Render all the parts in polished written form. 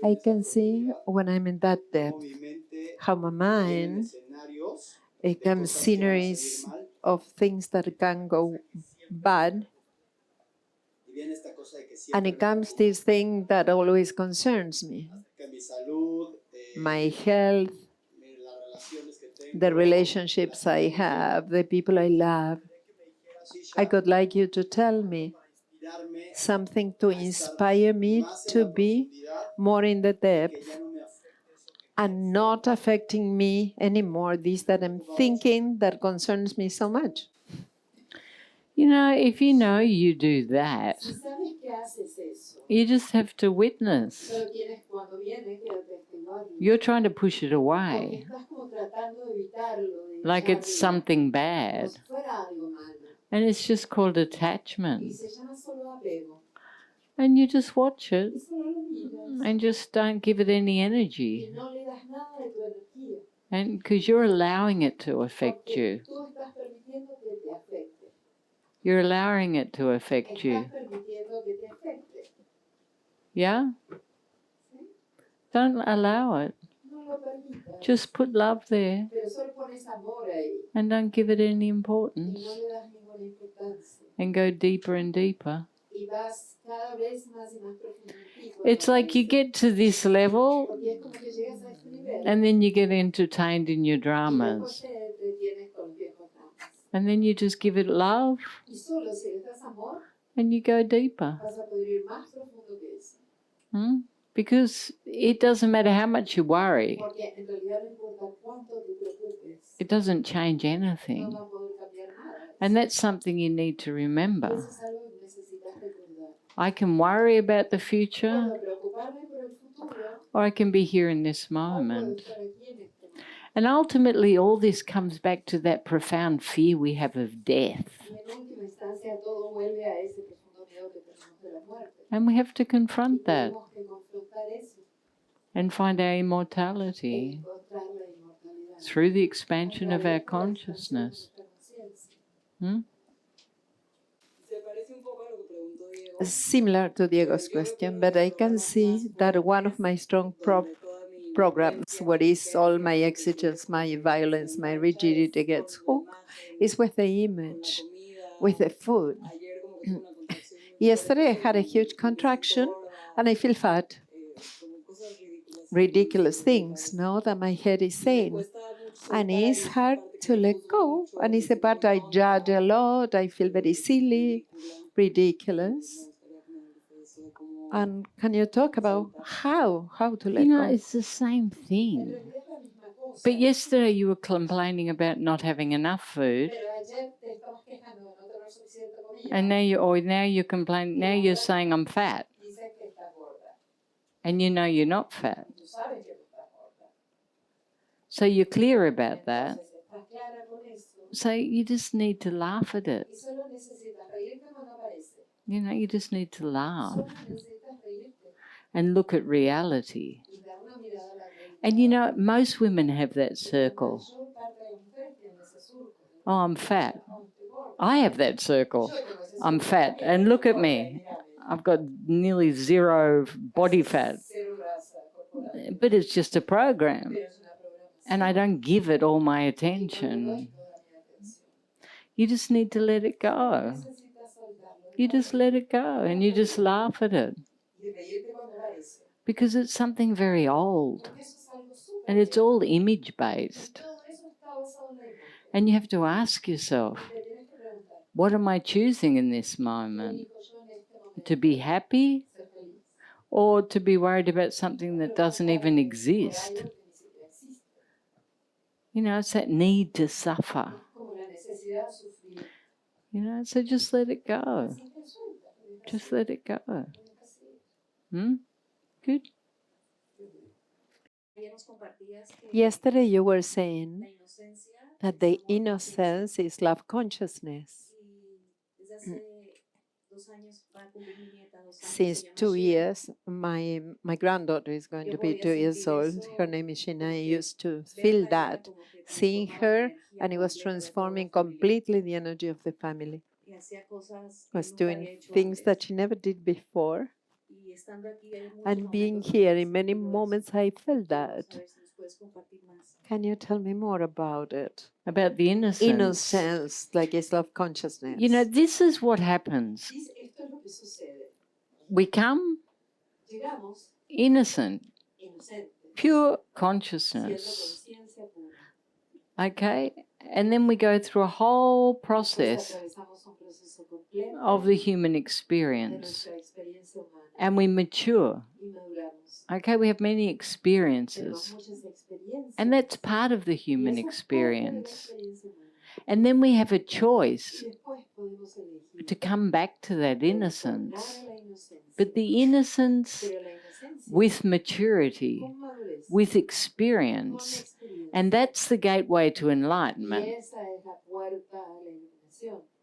I can see when I'm in that depth how my mind becomes sceneries of things that can go bad, and it comes this thing that always concerns me: my health, the relationships I have, the people I love. I would like you to tell me something to inspire me to be more in the depth and not affecting me anymore, this that I'm thinking that concerns me so much. You know, if you know you do that, you just have to witness. You're trying to push it away, like it's something bad. And it's just called attachment. And you just watch it and just don't give it any energy. And because you're allowing it to affect you. You're allowing it to affect you. Yeah? Don't allow it. Just put love there and don't give it any importance. And go deeper and deeper. It's like you get to this level and then you get entertained in your dramas. And then you just give it love and you go deeper. Because it doesn't matter how much you worry. It doesn't change anything. And that's something you need to remember. I can worry about the future, or I can be here in this moment. And ultimately, all this comes back to that profound fear we have of death. And we have to confront that and find our immortality through the expansion of our consciousness. Similar to Diego's question, but I can see that one of my strong programs, what is all my exigence, my violence, my rigidity gets hooked, is with the image, with the food. Yesterday I had a huge contraction and I feel fat. Ridiculous things, no, that my head is saying. And it's hard to let go. And it's the part I judge a lot. I feel very silly, ridiculous. And can you talk about how to let go? It's the same thing. But yesterday you were complaining about not having enough food. And now you're complaining, now you're saying I'm fat. And you know you're not fat. So you're clear about that. So you just need to laugh at it. You just need to laugh and look at reality. And most women have that circle. Oh, I'm fat. I have that circle. I'm fat. And look at me. I've got nearly zero body fat. But it's just a program. And I don't give it all my attention. You just need to let it go. You just let it go and you just laugh at it. Because it's something very old. And it's all image-based. And you have to ask yourself, what am I choosing in this moment? To be happy or to be worried about something that doesn't even exist? It's that need to suffer. So just let it go. Just let it go. Good. Yesterday you were saying that the innocence is love consciousness. Since 2 years, my granddaughter is going to be 2 years old. Her name is Shina. I used to feel that, seeing her, and it was transforming completely the energy of the family. Was doing things that she never did before. And being here, in many moments, I felt that. Can you tell me more about it? About the innocence. Innocence, like it's love consciousness. You know, this is what happens. We come innocent, pure consciousness. Okay? And then we go through a whole process of the human experience. And we mature. Okay, we have many experiences. And that's part of the human experience. And then we have a choice to come back to that innocence. But the innocence with maturity, with experience, and that's the gateway to enlightenment.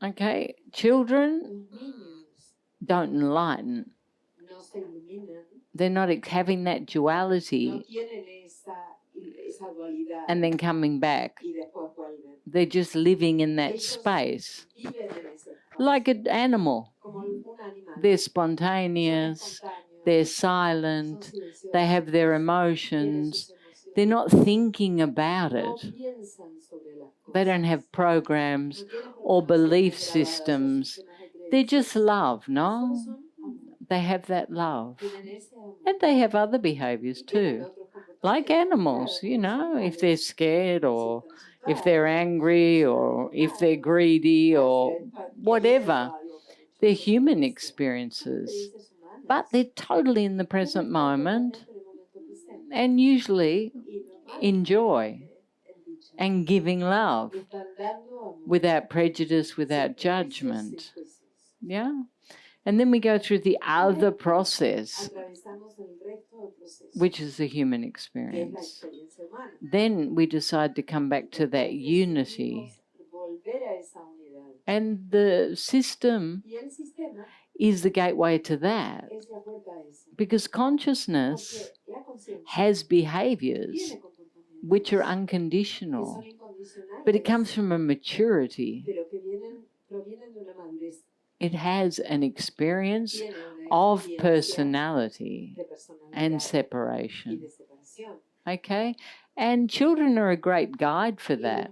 Okay, children don't enlighten. They're not having that duality and then coming back. They're just living in that space. Like an animal. They're spontaneous, they're silent, they have their emotions. They're not thinking about it. They don't have programs or belief systems. They're just love, no? They have that love. And they have other behaviors too. Like animals, you know, if they're scared or if they're angry or if they're greedy or whatever. They're human experiences. But they're totally in the present moment and usually in joy and giving love without prejudice, without judgment. Yeah? And then we go through the other process, which is the human experience. Then we decide to come back to that unity. And the system is the gateway to that. Because consciousness has behaviors which are unconditional, but it comes from a maturity. It has an experience of personality and separation. Okay? And children are a great guide for that.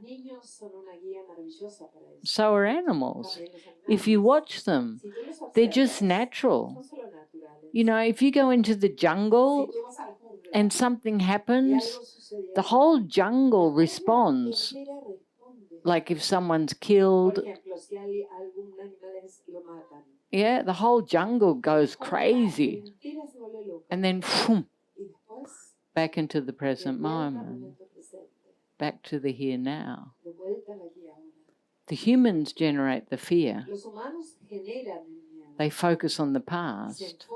So are animals. If you watch them, they're just natural. You know, if you go into the jungle and something happens, the whole jungle responds. Like if someone's killed, yeah, the whole jungle goes crazy. And then back into the present moment, back to the here now. The humans generate the fear. They focus on the past.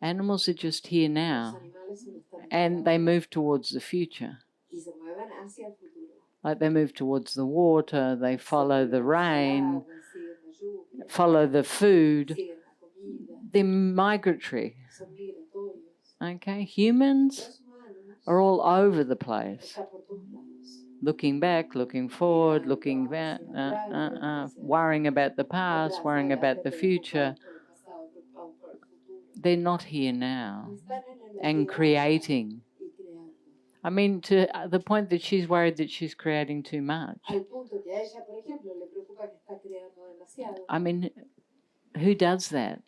Animals are just here now, and they move towards the future. Like they move towards the water, they follow the rain, follow the food. They're migratory. Okay, humans are all over the place. Looking back, looking forward, looking back, worrying about the past, worrying about the future. They're not here now and creating. I mean, to the point that she's worried that she's creating too much. I mean, who does that?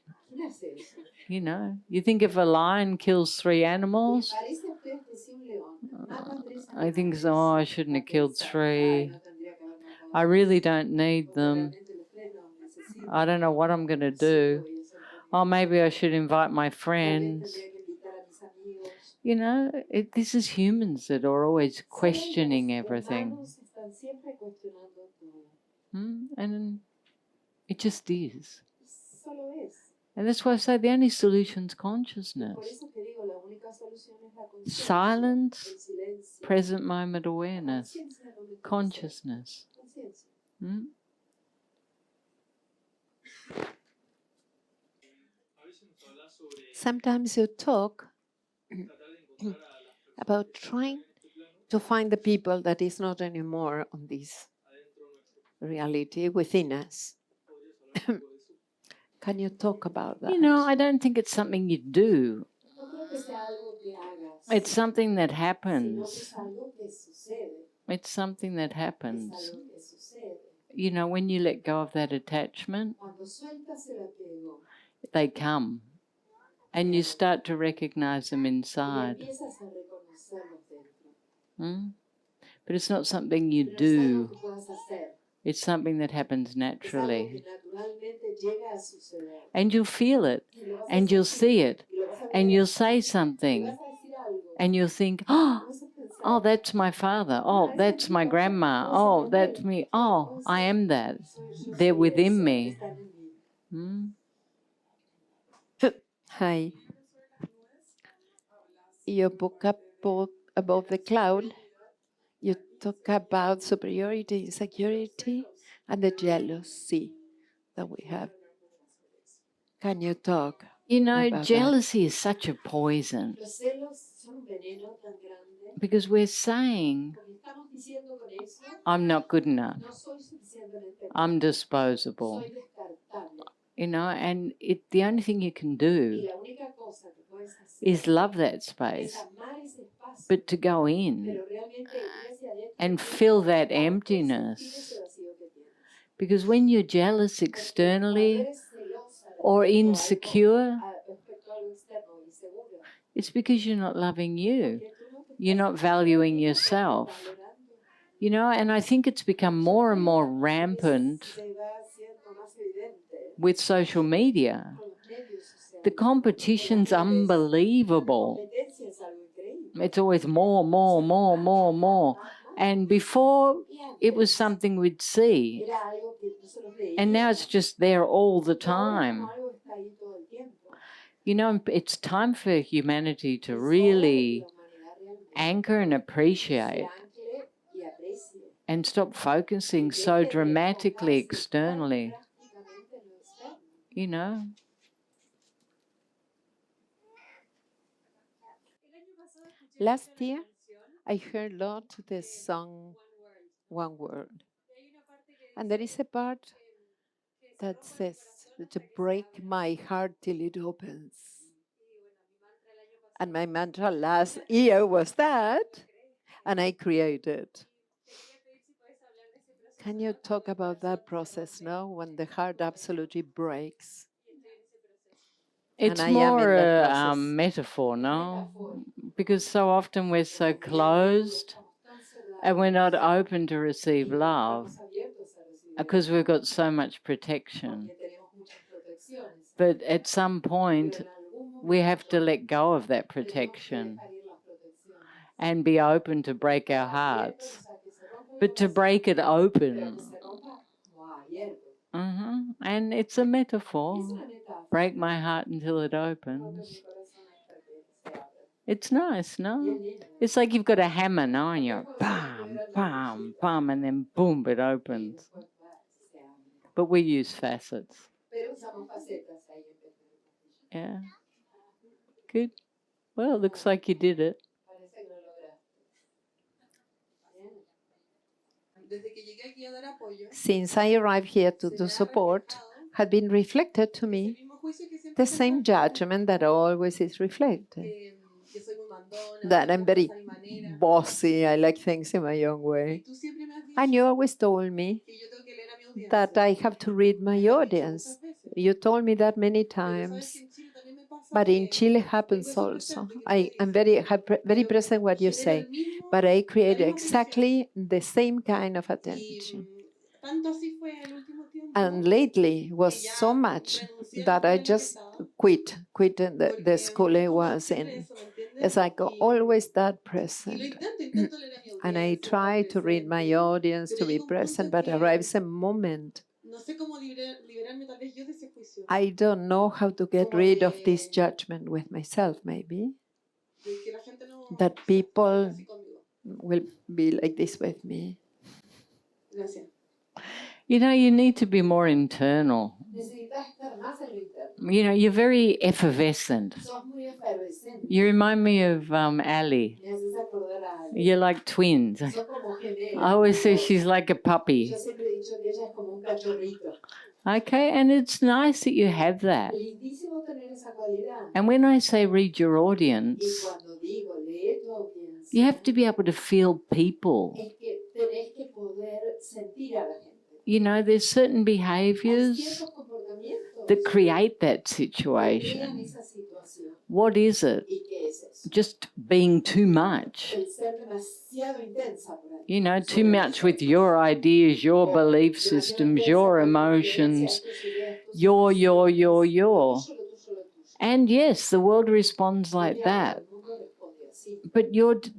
You know, you think if a lion kills 3 animals, I think, oh, I shouldn't have killed 3. I really don't need them. I don't know what I'm going to do. Oh, maybe I should invite my friends. You know, this is humans that are always questioning everything. And it just is. And that's why I say the only solution is consciousness. Silence, present moment awareness, consciousness. Sometimes you talk about trying to find the people that is not anymore on this reality within us. Can you talk about that? You know, I don't think it's something you do. It's something that happens. It's something that happens. You know, when you let go of that attachment, they come. And you start to recognize them inside. But it's not something you do. It's something that happens naturally. And you'll feel it. And you'll see it. And you'll say something. And you'll think, oh, that's my father. Oh, that's my grandma. Oh, that's me. Oh, I am that. They're within me. Hi. Your book about the cloud, you talk about superiority, insecurity, and the jealousy that we have. Can you talk? You know, about jealousy is such a poison. Because we're saying, I'm not good enough. I'm disposable. You know, and the only thing you can do is love that space, but to go in and fill that emptiness. Because when you're jealous externally or insecure, it's because you're not loving you. You're not valuing yourself. You know, and I think it's become more and more rampant with social media. The competition's unbelievable. It's always more, more, more, more, more. And before, it was something we'd see. And now it's just there all the time. You know, it's time for humanity to really anchor and appreciate and stop focusing so dramatically externally. You know? Last year, I heard a lot the song One World. And there is a part that says, to break my heart till it opens. And my mantra last year was that, and I created. Can you talk about that process now, when the heart absolutely breaks? It's more a metaphor, no? Because so often we're so closed and we're not open to receive love because we've got so much protection. But at some point, we have to let go of that protection and be open to break our hearts. But to break it open. And it's a metaphor. Break my heart until it opens. It's nice, no? It's like you've got a hammer, no? And you're bam, bam, bam, and then boom, it opens. But we use facets. Yeah. Good. Well, it looks like you did it. Since I arrived here to do support, had been reflected to me the same judgment that always is reflected. That I'm very bossy, I like things in my own way. And you always told me that I have to read my audience. You told me that many times. But in Chile happens also. I'm very present what you say, but I create exactly the same kind of attention. And lately was so much that I just quit the school I was in. It's like always that present. And I try to read my audience, to be present, but arrives a moment I don't know how to get rid of this judgment with myself, maybe. That people will be like this with me. You know, you need to be more internal. You know, you're very effervescent. You remind me of Ali. You're like twins. I always say she's like a puppy. Okay, and it's nice that you have that. Lindísimo tener esa cualidad. And when I say read your Y audience, cuando digo lee tu audiencia, you have to be able to feel people. es que tenés que poder sentir a la gente. You know, there's certain Hay behaviors ciertos comportamientos that create that que crean situation. esa situación. What is it? ¿Y qué es eso? Just being too much. El ser demasiado intensa por ahí. You know, too much with your ideas, your belief systems, your emotions, your. And yes, the world responds like that. But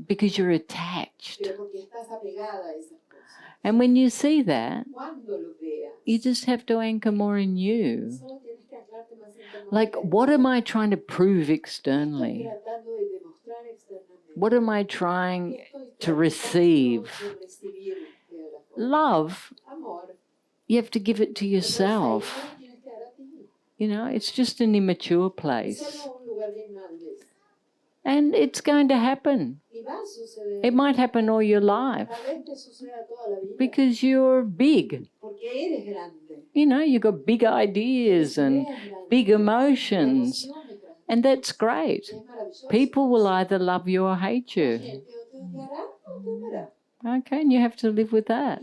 because you're attached. And when you see that, you just have to anchor more in you. Like, what am I trying to prove externally? What am I trying to receive? Love, you have to give it to yourself. You know, it's just an immature place. And it's going to happen. It might happen all your life because you're big. You know, you've got big ideas and big emotions, and that's great. People will either love you or hate you. Okay, and you have to live with that.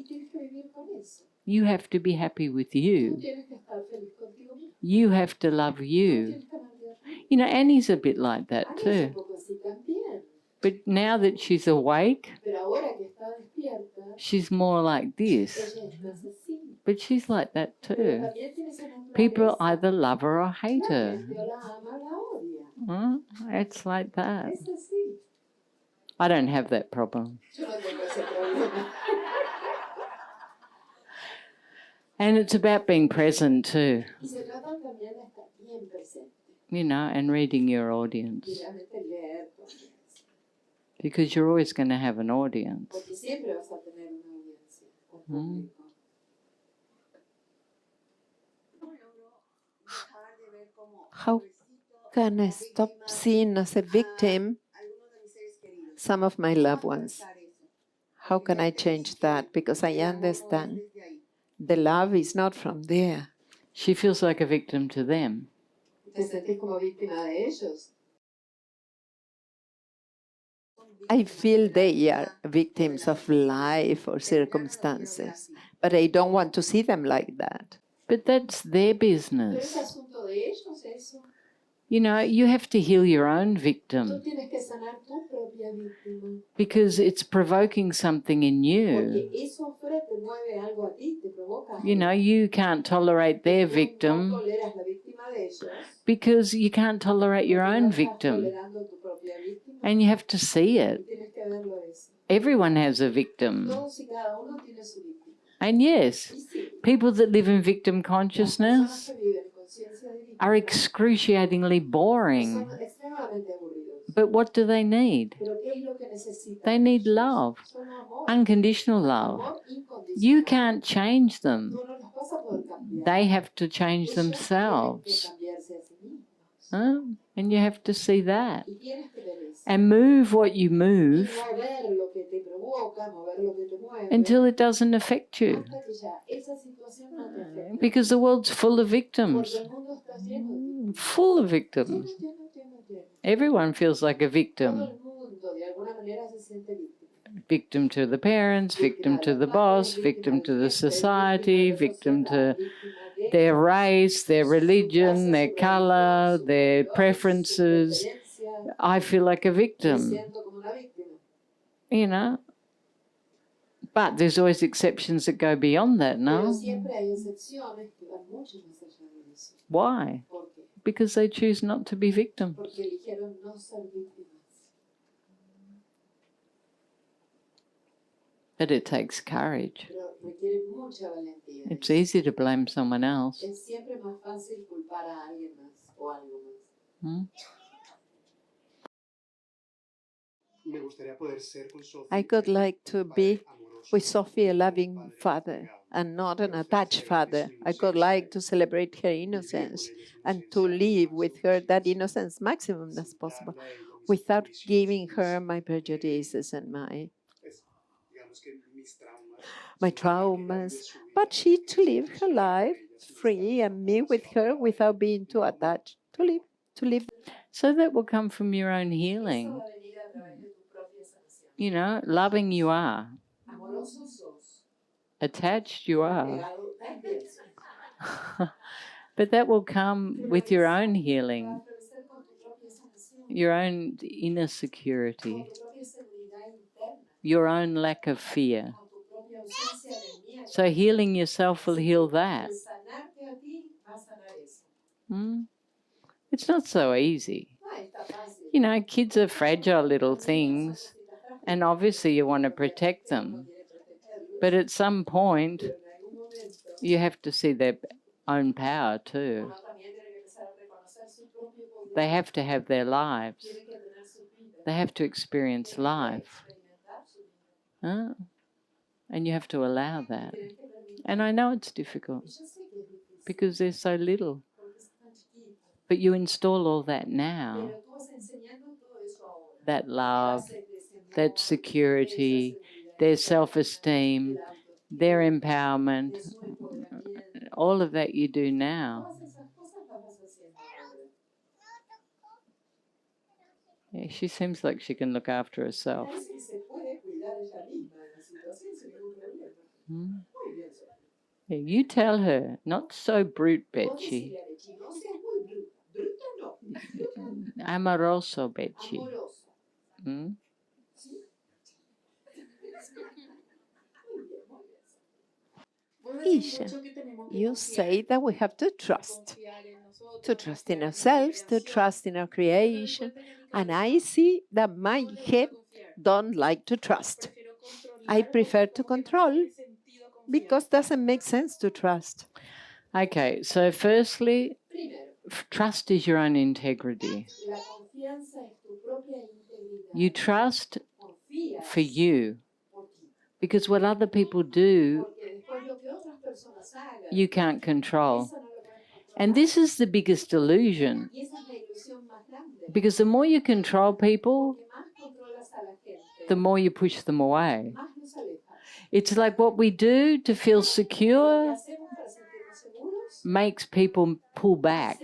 You have to be happy with you. You have to love you. You know, Annie's a bit like that too. But now that she's awake, she's more like this. But she's like that too. People either love her or hate her. It's like that. I don't have that problem. And it's about being present too. You know, and reading your audience. Because you're always going to have an audience. How can I stop seeing as a victim some of my loved ones? How can I change that? Because I understand the love is not from there. She feels like a victim to them. I feel they are victims of life or circumstances, but I don't want to see them like that. But that's their business. You know, you have to heal your own victim because it's provoking something in you. You know, you can't tolerate their victim because you can't tolerate your own victim. And you have to see it. Everyone has a victim. And yes, people that live in victim consciousness are excruciatingly boring. But what do they need? They need love, unconditional love. You can't change them. They have to change themselves. And you have to see that. And move what you move until it doesn't affect you. Because the world's full of victims. Full of victims. Everyone feels like a victim. Victim to the parents, victim to the boss, victim to the society, victim to their race, their religion, their color, their preferences. I feel like a victim. You know? But there's always exceptions that go beyond that, no? Why? Because they choose not to be victims. But it takes courage. It's easy to blame someone else. I could like to be with Sophie a loving father and not an attached father. I could like to celebrate her innocence and to live with her that innocence maximum as possible without giving her my prejudices and my traumas, but she to live her life free and me with her without being too attached. To live. So that will come from your own healing. You know, loving you are. Attached you are. But that will come with your own healing, your own inner security, your own lack of fear. So healing yourself will heal that. It's not so easy. You know, kids are fragile little things, and obviously you want to protect them. But at some point, you have to see their own power too. They have to have their lives. They have to experience life. And you have to allow that. And I know it's difficult because they're so little. But you install all that now. That love, that security, their self-esteem, their empowerment, all of that you do now. Yeah, she seems like she can look after herself. Yeah, you tell her, not so brute, Betsy. Amoroso, Betsy. Isha, you say that we have to trust in ourselves, to trust in our creation, and I see that my head don't like to trust. I prefer to control because it doesn't make sense to trust. Okay, so firstly, trust is your own integrity. You trust for you, because what other people do, you can't control. And this is the biggest illusion, because the more you control people, the more you push them away. It's like what we do to feel secure makes people pull back.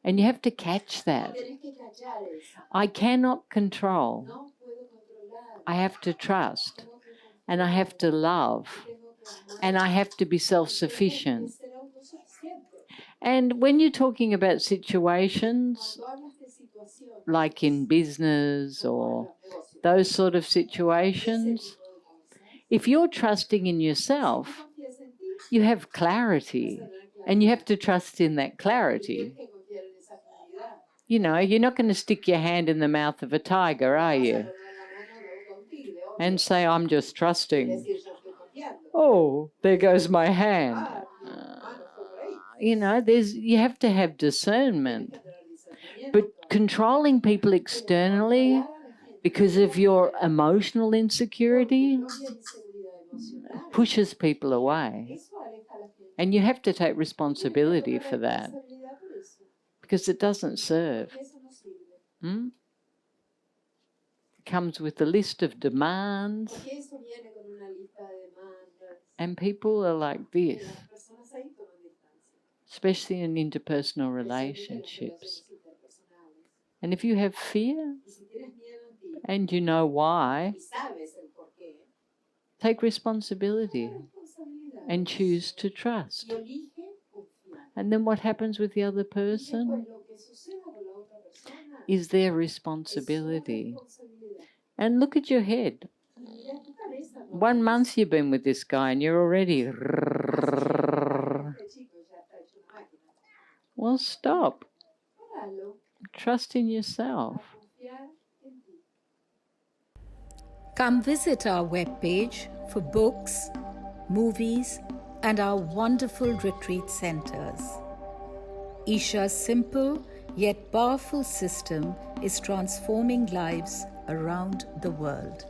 And you have to catch that. I cannot control. I have to trust. And I have to love. And I have to be self-sufficient. And when you're talking about situations, like in business or those sort of situations, if you're trusting in yourself, you have clarity, and you have to trust in that clarity. You know, you're not going to stick your hand in the mouth of a tiger, are you? And say, I'm just trusting. Oh, there goes my hand. You know, you have to have discernment. But controlling people externally because of your emotional insecurity pushes people away. And you have to take responsibility for that, because it doesn't serve. It comes with a list of demands, and people are like this, especially in interpersonal relationships. And if you have fear, and you know why, take responsibility and choose to trust. And then what happens with the other person is their responsibility. And look at your head. 1 month you've been with this guy and you're already... Well, stop. Trust in yourself. Come visit our webpage for books, movies, and our wonderful retreat centers. Isha's simple yet powerful system is transforming lives around the world.